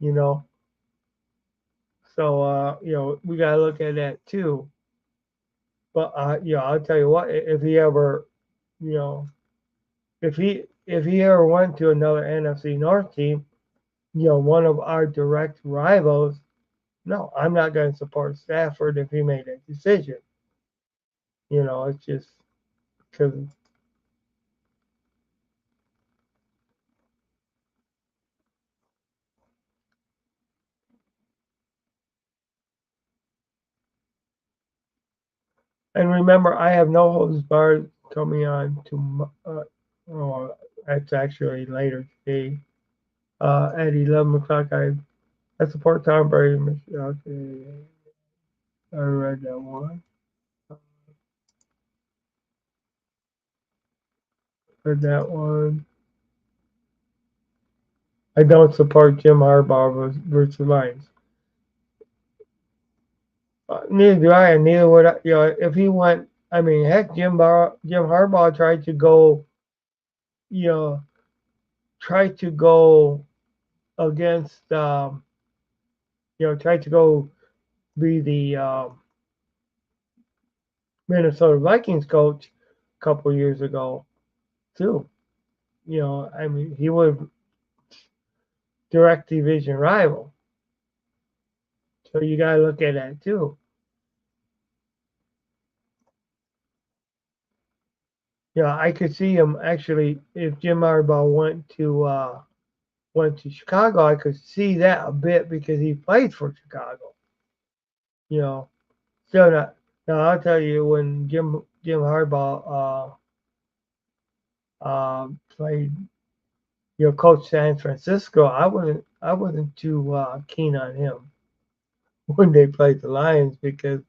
you know. So, we got to look at that too. But, I'll tell you what, if he ever, you know, if he ever went to another NFC North team, one of our direct rivals, no, I'm not going to support Stafford if he made that decision. It's just because. And remember, I have no holds barred coming on to. Oh, it's actually later today. At 11 o'clock, I support Tom Brady. Okay, I read that one. Read that one. I don't support Jim Harbaugh versus Lions. Neither do I, and neither would I. If he went, I mean, heck, Jim Harbaugh tried to go, you know, tried to go against, tried to go be the Minnesota Vikings coach a couple years ago too. I mean, he was direct division rival, so you got to look at that too. I could see him actually if Jim Harbaugh went to Chicago. I could see that a bit because he played for Chicago. You know, still not. Now I'll tell you when Jim Harbaugh played, coach San Francisco. I wasn't too keen on him when they played the Lions because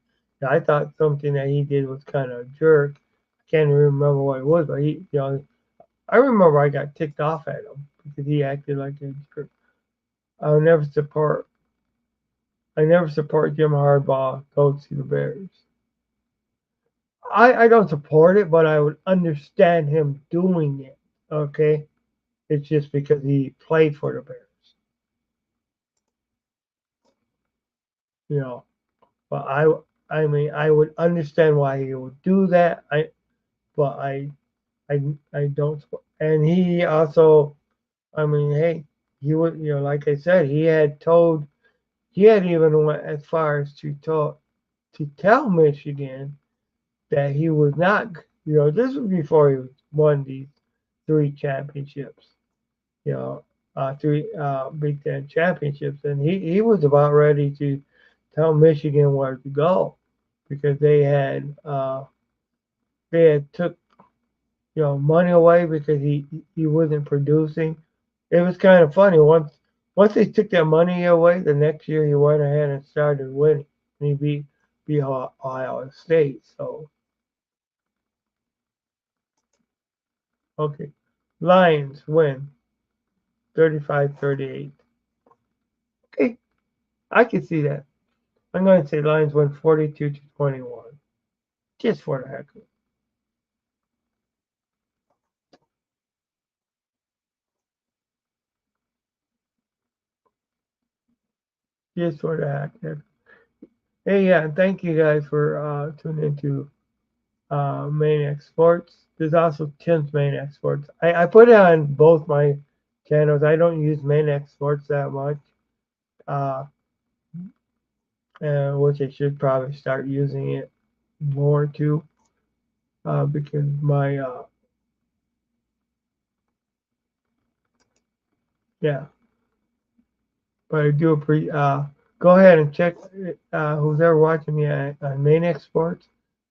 I thought something that he did was kind of a jerk. I can't even remember what it was, but I remember I got ticked off at him because he acted like a jerk. I'll never support. I never support Jim Harbaugh coaching the Bears. I don't support it, but I would understand him doing it. Okay, it's just because he played for the Bears. You know, but I mean, I would understand why he would do that. But I don't. And he also, I mean, hey, he would, like I said, he had even went as far as to tell Michigan that he was not, this was before he won these three championships, three Big Ten championships, and he was about ready to tell Michigan where to go because they had took money away because he wasn't producing. It was kind of funny once once they took that money away, the next year he went ahead and started winning. And he beat Ohio State. So okay, Lions win 35-38. Okay, I can see that. I'm going to say Lions win 42-21, just for the heck of it. Just for the heck of it. Hey, yeah, and thank you guys for tuning into Maniac Sports. There's also Tim's Maniac Sports. I put it on both my channels. I don't use Maniac Sports that much, uh, which I should probably start using it more too, because my yeah. But I do appreciate. Go ahead and check who's ever watching me on Maniac Sports.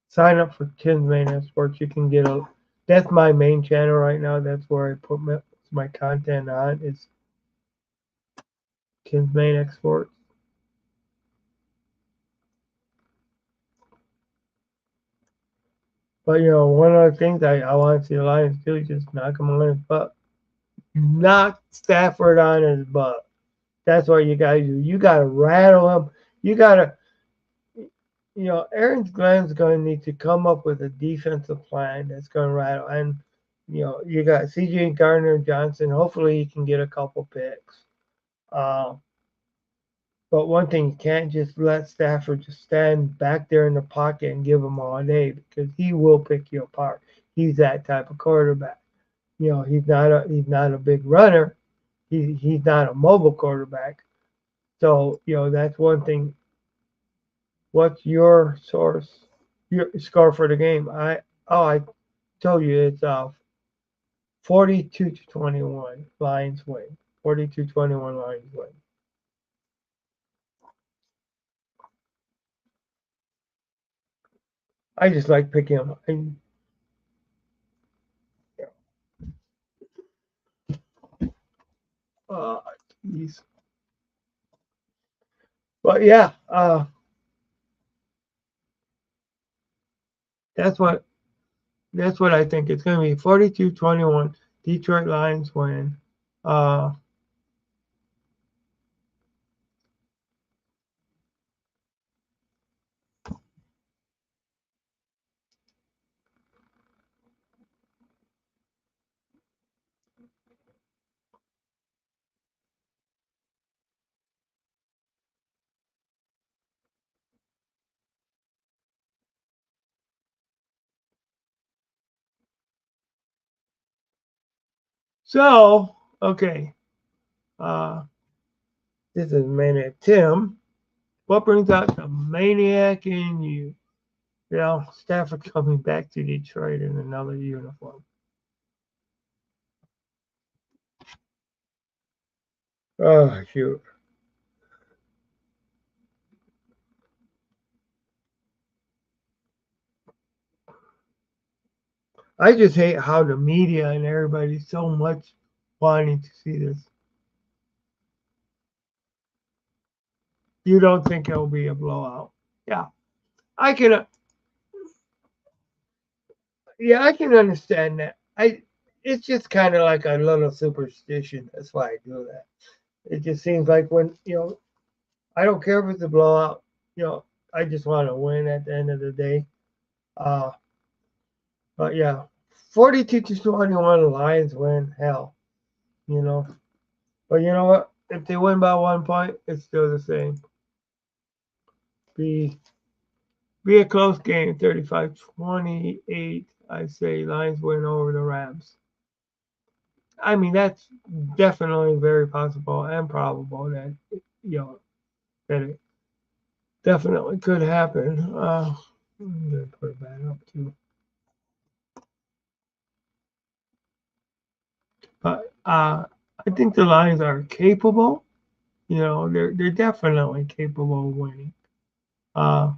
Sign up for Tim's Maniac Sports. You can get a. That's my main channel right now. That's where I put my content on. Is Tim's Maniac Sports. But one of the things I want to see the Lions do is just knock him on his butt. Knock Stafford on his butt. That's what you gotta do. You gotta rattle him. You gotta Aaron Glenn's going to need to come up with a defensive plan that's going to rattle. And, you got C.J. Gardner-Johnson. Hopefully he can get a couple picks. Uh, but one thing, you can't just let Stafford just stand back there in the pocket and give him all day because he will pick you apart. He's that type of quarterback. He's not a big runner. He's not a mobile quarterback. So, that's one thing. What's your source? Your score for the game? I told you it's 42-21 Lions win. 42-21 Lions win. I just like picking them. Uh, geez. But yeah, that's what that's what I think. It's going to be 42-21. Detroit Lions win. Uh, so okay. Uh, this is Maniac Tim. What brings out the maniac in you? Stafford coming back to Detroit in another uniform. Oh, shoot. I just hate how the media and everybody's so much wanting to see this. You don't think it'll be a blowout? Yeah, I can. Yeah, I can understand that. It's just kind of like a little superstition. That's why I do that. It just seems like when I don't care if it's a blowout. You know, I just want to win at the end of the day. Uh, but yeah, 42-21 Lions win. Hell, you know. But you know what? If they win by 1 point, it's still the same. Be be a close game, 35-28. I say Lions win over the Rams. I mean, that's definitely very possible and probable that that it definitely could happen. I'm gonna put it back up too. But I think the Lions are capable. They're definitely capable of winning. Uh,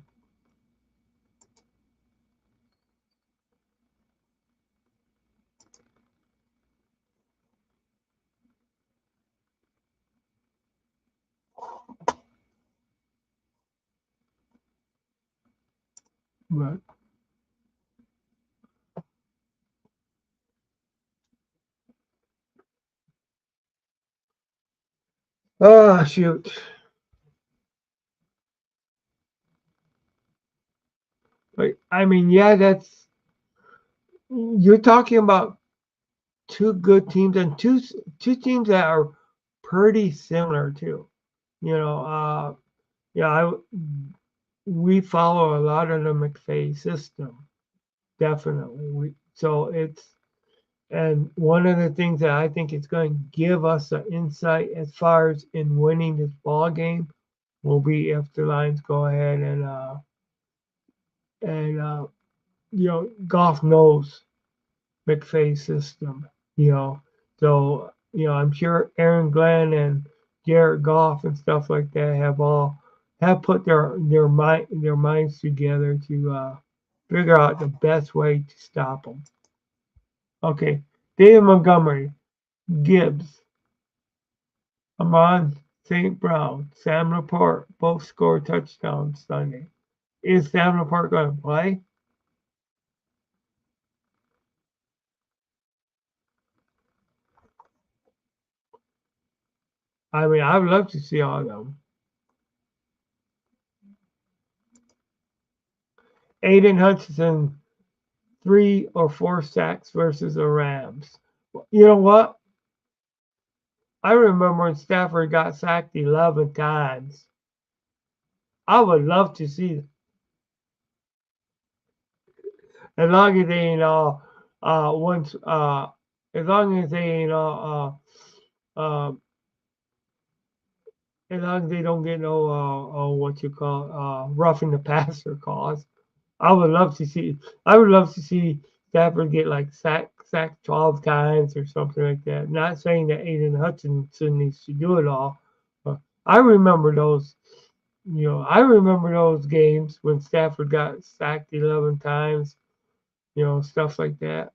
But oh shoot. Like I mean, yeah, that's you're talking about two good teams and two teams that are pretty similar too. You know, yeah, we follow a lot of the McVay system, definitely. So it's and one of the things that I think is going to give us an insight as far as in winning this ball game will be if the Lions go ahead and Goff knows McVay's system, you know. So, I'm sure Aaron Glenn and Jared Goff and stuff like that have put their minds together to figure out the best way to stop them. Okay, David Montgomery, Gibbs, Amon St. Brown, Sam Laporte both scored touchdowns Sunday. Is Sam Laporte going to play? I mean, I would love to see all of them. Aiden Hutchinson, 3 or 4 sacks versus the Rams. You know what? I remember when Stafford got sacked 11 times. I would love to see, as long as they ain't all once, as long as they ain't all, as long as they don't get no, what you call, roughing the passer calls. I would love to see. I would love to see Stafford get like sacked 12 times or something like that. Not saying that Aiden Hutchinson needs to do it all, but I remember those. I remember those games when Stafford got sacked 11 times. Stuff like that.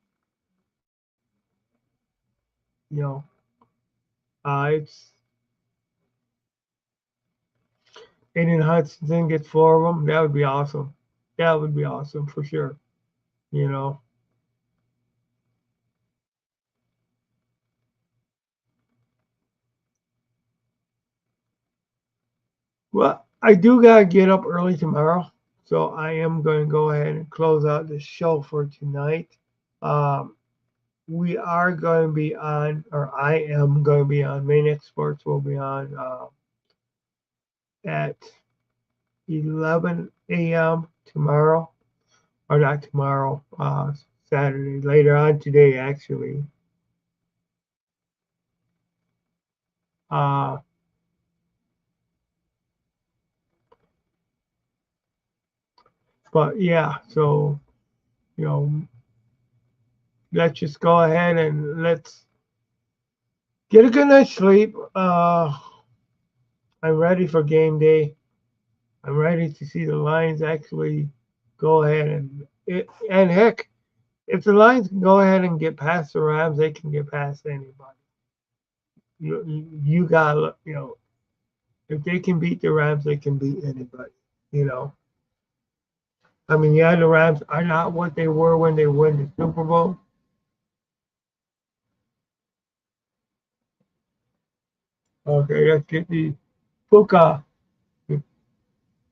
You know, it's Aiden Hutchinson gets 4 of them. That would be awesome. That would be awesome for sure. You know. Well, I do gotta get up early tomorrow, so I am going to go ahead and close out the show for tonight. Um, we are going to be on, or I am going to be on. Maniac Sports will be on at 11 a.m. tomorrow, or not tomorrow, Saturday, later on today, actually. Uh, but yeah, so you know, let's just go ahead and let's get a good night's sleep. I'm ready for game day. I'm ready to see the Lions actually go ahead and heck, if the Lions can go ahead and get past the Rams, they can get past anybody. You got if they can beat the Rams, they can beat anybody. You know, I mean, yeah, the Rams are not what they were when they won the Super Bowl. Okay, let's get the Puka,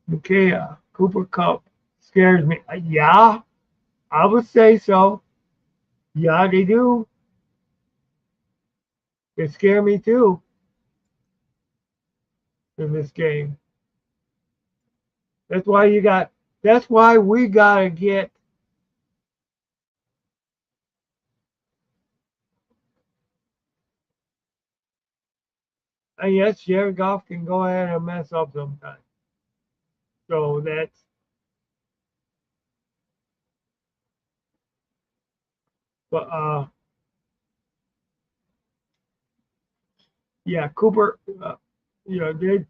Micaiah, Cooper Cup scares me. Yeah, I would say so. Yeah, they do. They scare me too in this game. That's why you got. That's why we gotta get. And yes, Jared Goff can go ahead and mess up sometimes. So that's. But yeah, Cooper. Did.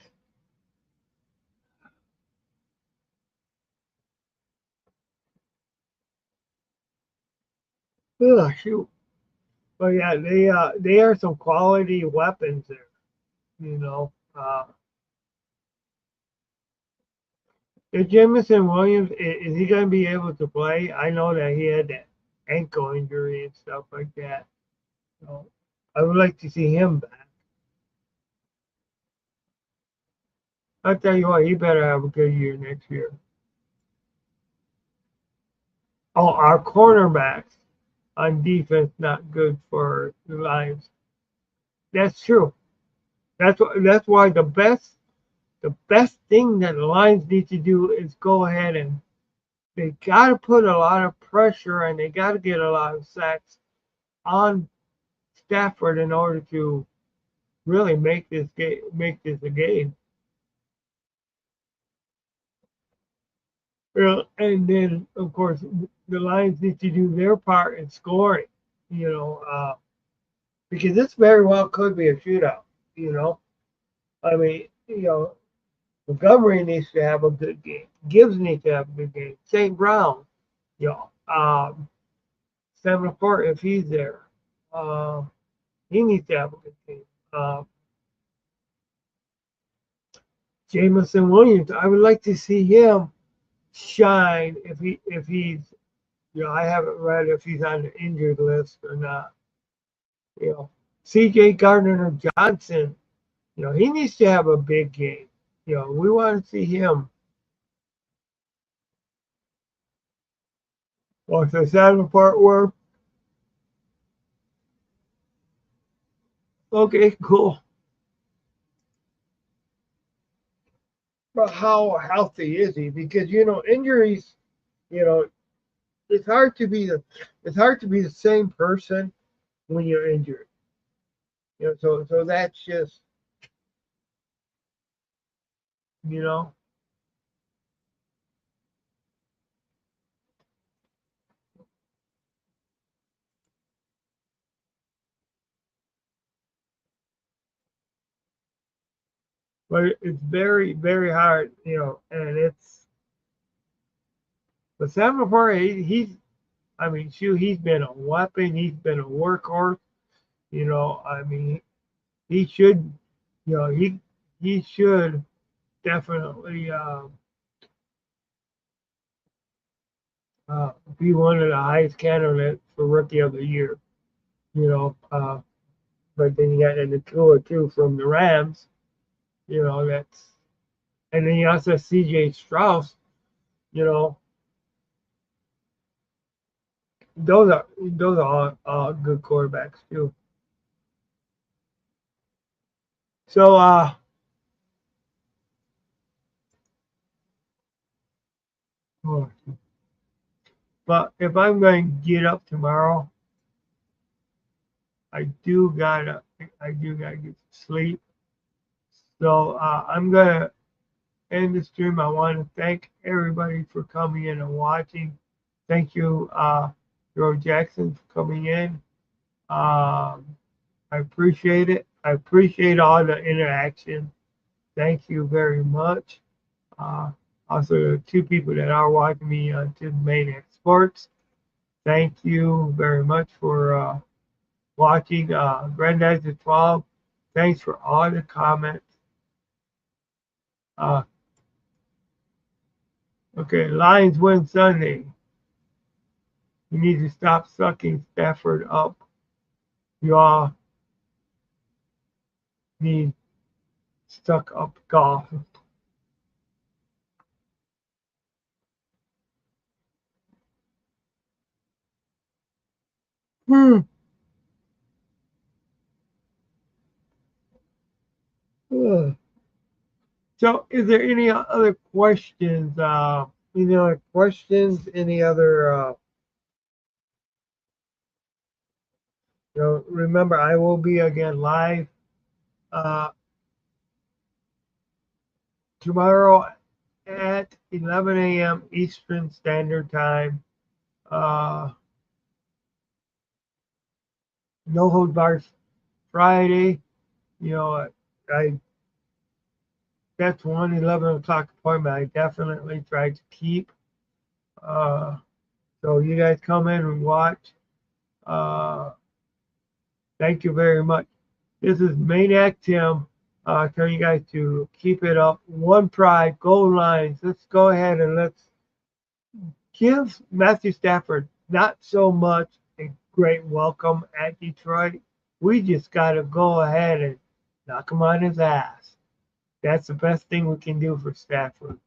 Shoot. But yeah, they are some quality weapons there. You know. Is Jamison Williams, is he going to be able to play? I know that he had that ankle injury and stuff like that. So I would like to see him back. I'll tell you what, he better have a good year next year. Oh, our cornerbacks on defense not good for the Lions. That's true. That's why the best thing that the Lions need to do is go ahead and they got to put a lot of pressure and they got to get a lot of sacks on Stafford in order to really make this a game. Well, and then of course the Lions need to do their part in scoring. You know, because this very well could be a shootout. You know, I mean, Montgomery needs to have a good game. Gibbs needs to have a good game. St. Brown, you know, Sam Laporte if he's there, uh, he needs to have a good game. Jamison Williams, I would like to see him shine if he's I haven't read if he's on the injured list or not. You know, C.J. Gardner Johnson, he needs to have a big game. We want to see him. What's the sad part where? Okay, cool. But how healthy is he? Because injuries. You know, it's hard to be the same person when you're injured. So that's just you know. But it's very, very hard, and but Sam Laporte, I mean, shoot, he's been a weapon. He's been a workhorse. I mean, he should, he should definitely be one of the highest candidates for Rookie of the Year. You know, uh, but then you got the Tua too from the Rams. That's and then you also have C.J. Strauss. You know, those are all good quarterbacks too. So, oh, but if I'm going to get up tomorrow, I do gotta, I do gotta get to sleep. So I'm gonna end the stream. I want to thank everybody for coming in and watching. Thank you, Joe Jackson, for coming in. I appreciate it. I appreciate all the interaction. Thank you very much. Uh, Also, the two people that are watching me on to Maniac Sports. Thank you very much for watching. Granddad's at 12. Thanks for all the comments. Uh, okay, Lions win Sunday. You need to stop sucking Stafford up. You all need stuck up golf. Hmm. Ugh. So, is there any other questions? Any other questions? Any other? Remember, I will be again live uh, tomorrow at 11 a.m. Eastern Standard Time. Uh, no hold bars Friday. You know, I that's one 11 o'clock appointment. I definitely try to keep. Uh, so you guys come in and watch. Uh, Thank you very much. This is Maniac Tim I tell you guys to keep it up. One pride, go Lions. Let's go ahead and let's give Matthew Stafford not so much a great welcome at Detroit. We just got to go ahead and knock him on his ass. That's the best thing we can do for Stafford.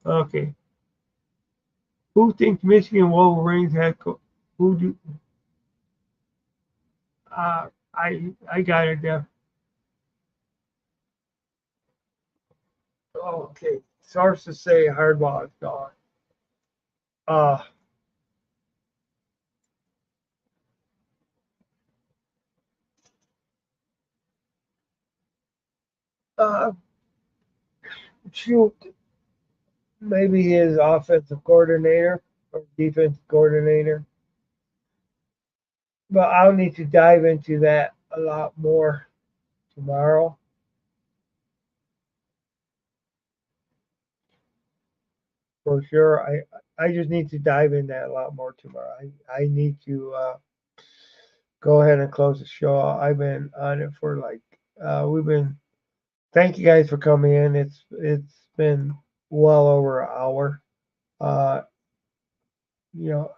Okay. Who thinks Michigan Wolverines head coach? Who do? I got it there. Okay. Sources say Hardball is gone. Uh, uh, shoot, maybe his offensive coordinator or defense coordinator. But I'll need to dive into that a lot more tomorrow. For sure. I just need to dive in that a lot more tomorrow. I need to go ahead and close the show. I've been on it for like we've been. Thank you guys for coming in. It's been well over an hour. Uh, you know,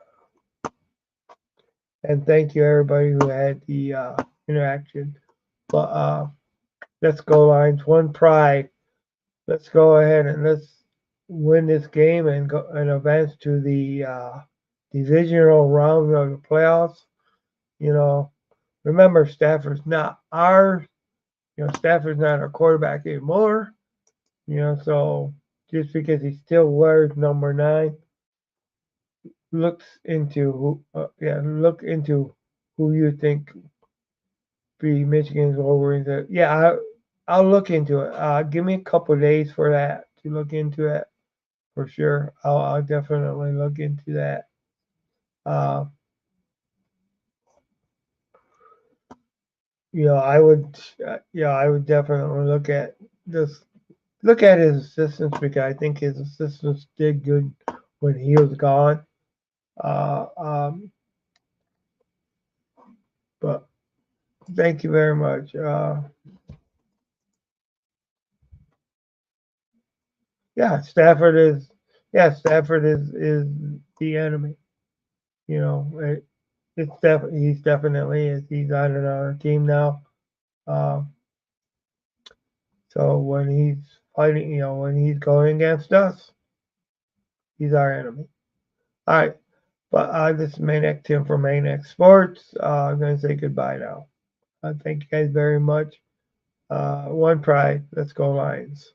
and thank you everybody who had the interaction. But let's go Lions. One pride. Let's go ahead and let's win this game and go and advance to the divisional round of the playoffs. You know, remember Stafford's not ours. You know, Stafford's not our quarterback anymore. You know, so just because he still wears number 9, looks into look into who you think be Michigan's Wolverines. Yeah, I'll look into it. Give me a couple of days for that to look into it for sure. I'll definitely look into that. Uh, I would definitely look at his assistants because I think his assistants did good when he was gone. Uh, um, but thank you very much. Yeah, Stafford is the enemy. You know, he's definitely is. He's on another team now. Uh, so when he's fighting, when he's going against us, he's our enemy. All right. But this is Maniac Tim from Maniac Sports. I'm going to say goodbye now. Thank you guys very much. One pride. Let's go Lions.